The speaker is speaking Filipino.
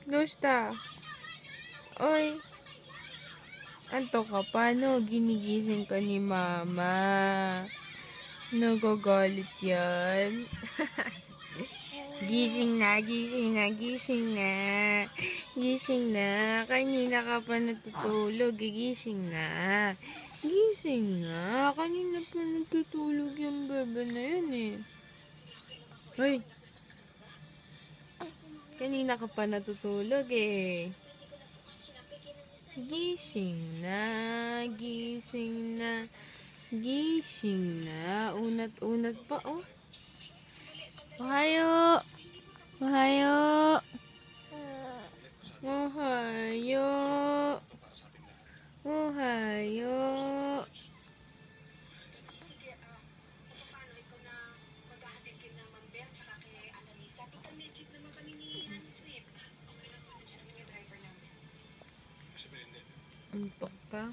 Gusta. Oy, anto ka pa, no? Ginigising ka ni mama. Nagagalit yan. Gising na, gising na, gising na. Gising na. Kanina ka pa natutulog. Gising na. Gising na. Kanina pa natutulog yung bebe na yun eh. Hoy. Kanina ka pa natutulog eh. Gising na. Gising na. Gising na. Unat-unat pa oh. Ohayo. Ohayo. Ohayo. Ohayo. Antok ka?